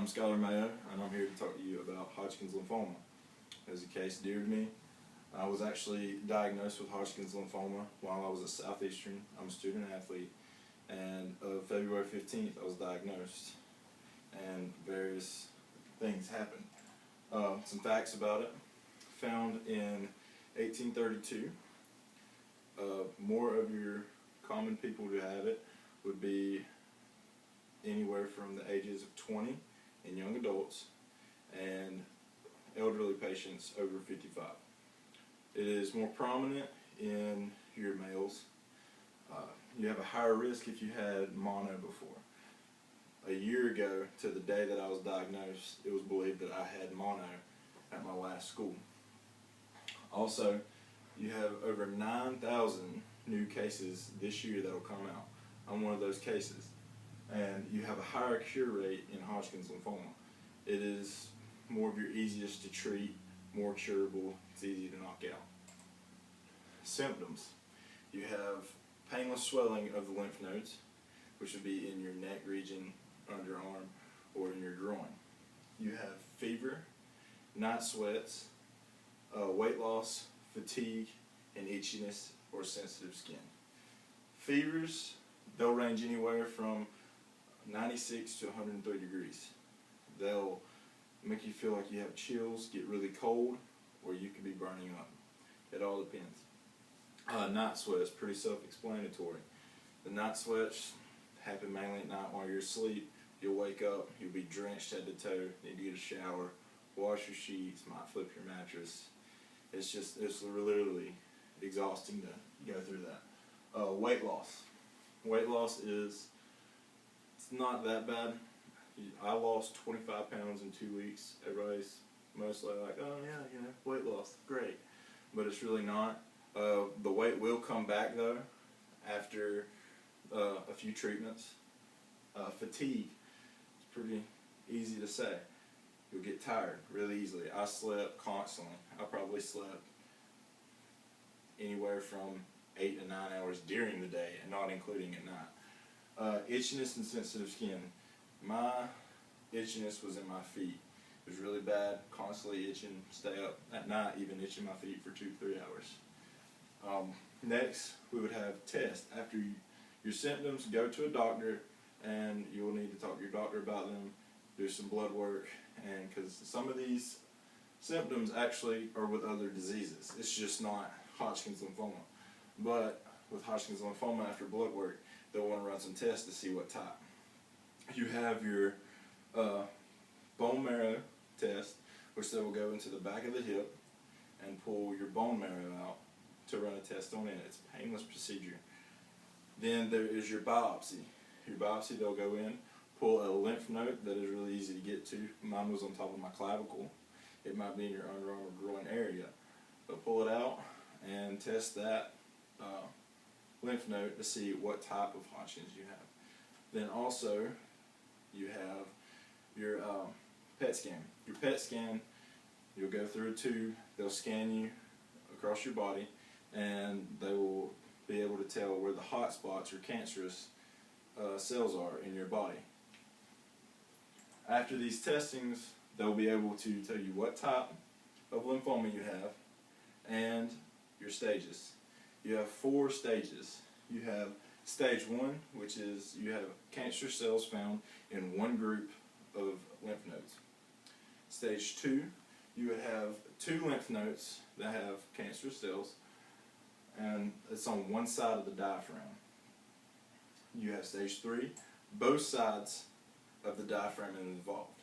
I'm Skylar Mayo, and I'm here to talk to you about Hodgkin's lymphoma. It's a case dear to me. I was actually diagnosed with Hodgkin's lymphoma while I was at Southeastern. I'm a student athlete, and February 15th I was diagnosed, and various things happened. Some facts about it. Found in 1832. More of your common people who have it would be anywhere from the ages of 20 in young adults and elderly patients over 55. It is more prominent in your males. You have a higher risk if you had mono before. A year ago to the day that I was diagnosed, it was believed that I had mono at my last school. Also, you have over 9,000 new cases this year that will come out. I'm one of those cases. And you have a higher cure rate in Hodgkin's lymphoma. It is more of your easiest to treat, more curable, it's easy to knock out. Symptoms. You have painless swelling of the lymph nodes, which would be in your neck region, underarm, or in your groin. You have fever, night sweats, weight loss, fatigue, and itchiness or sensitive skin. Fevers, they'll range anywhere from 96 to 103 degrees. They'll make you feel like you have chills, get really cold, or you could be burning up. It all depends. Night sweats, pretty self-explanatory. The night sweats happen mainly at night while you're asleep. You'll wake up, you'll be drenched head to toe, need to get a shower, wash your sheets, might flip your mattress. It's literally exhausting to go through that. Weight loss. Weight loss is not that bad. I lost 25 pounds in 2 weeks. Everybody's mostly like, oh yeah, weight loss, great. But it's really not. The weight will come back though after a few treatments. Fatigue, it's pretty easy to say. You'll get tired really easily. I slept constantly. I probably slept anywhere from 8 to 9 hours during the day and not including at night. Itchiness and sensitive skin. My itchiness was in my feet. It was really bad, constantly itching, stay up at night, even itching my feet for 2-3 hours. Next, we would have tests. After your symptoms, go to a doctor, and you will need to talk to your doctor about them, do some blood work, and because some of these symptoms actually are with other diseases. It's just not Hodgkin's lymphoma. But with Hodgkin's lymphoma, after blood work, they'll want to run some tests to see what type. You have your bone marrow test, which they will go into the back of the hip and pull your bone marrow out to run a test on it. It's a painless procedure. Then there is your biopsy. Your biopsy, they'll go in, pull a lymph node that is really easy to get to. Mine was on top of my clavicle. It might be in your underarm or groin area. They'll pull it out and test that lymph node to see what type of Hodgkin's you have. Then also, you have your PET scan. Your PET scan, you'll go through a tube, they'll scan you across your body, and they will be able to tell where the hot spots or cancerous cells are in your body. After these testings, they'll be able to tell you what type of lymphoma you have and your stages. You have 4 stages. You have stage 1, which is you have cancer cells found in one group of lymph nodes. Stage 2, you would have 2 lymph nodes that have cancerous cells, and it's on one side of the diaphragm. You have stage 3, both sides of the diaphragm are involved.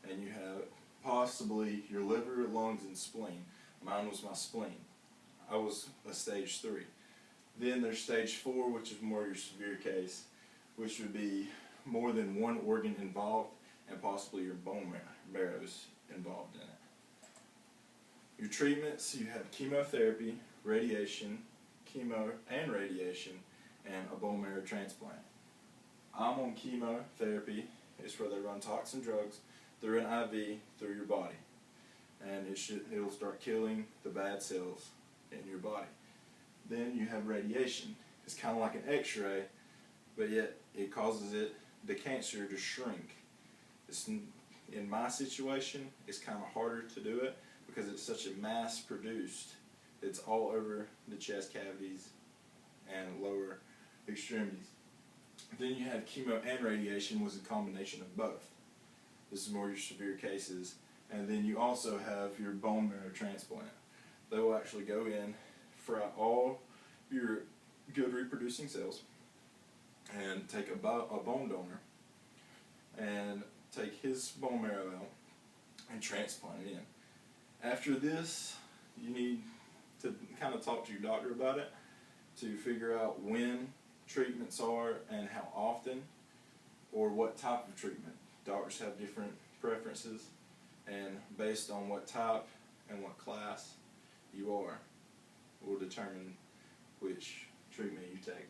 And you have possibly your liver, lungs, and spleen. Mine was my spleen. I was a stage 3. Then there's stage 4, which is more your severe case, which would be more than one organ involved and possibly your bone marrow's involved in it. Your treatments, you have chemotherapy, radiation, chemo and radiation, and a bone marrow transplant. I'm on chemotherapy. It's where they run toxin drugs through an IV through your body, and it'll start killing the bad cells in your body. Then you have radiation. It's kind of like an X-ray, but yet it causes the cancer to shrink. In my situation, it's kind of harder to do it because it's such a mass produced. It's all over the chest cavities and lower extremities. Then you have chemo and radiation, was a combination of both. This is more your severe cases. And then you also have your bone marrow transplant. They will actually go in, fry all your good reproducing cells, and take a bone donor and take his bone marrow out and transplant it in. After this, you need to kind of talk to your doctor about it to figure out when treatments are and how often or what type of treatment. Doctors have different preferences, and based on what type and what class you are will determine which treatment you take.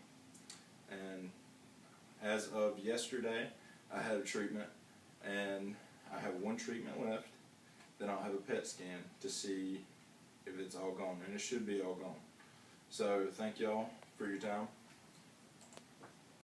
And as of yesterday, I had a treatment, and I have one treatment left. Then I'll have a PET scan to see if it's all gone, and it should be all gone. So thank y'all for your time.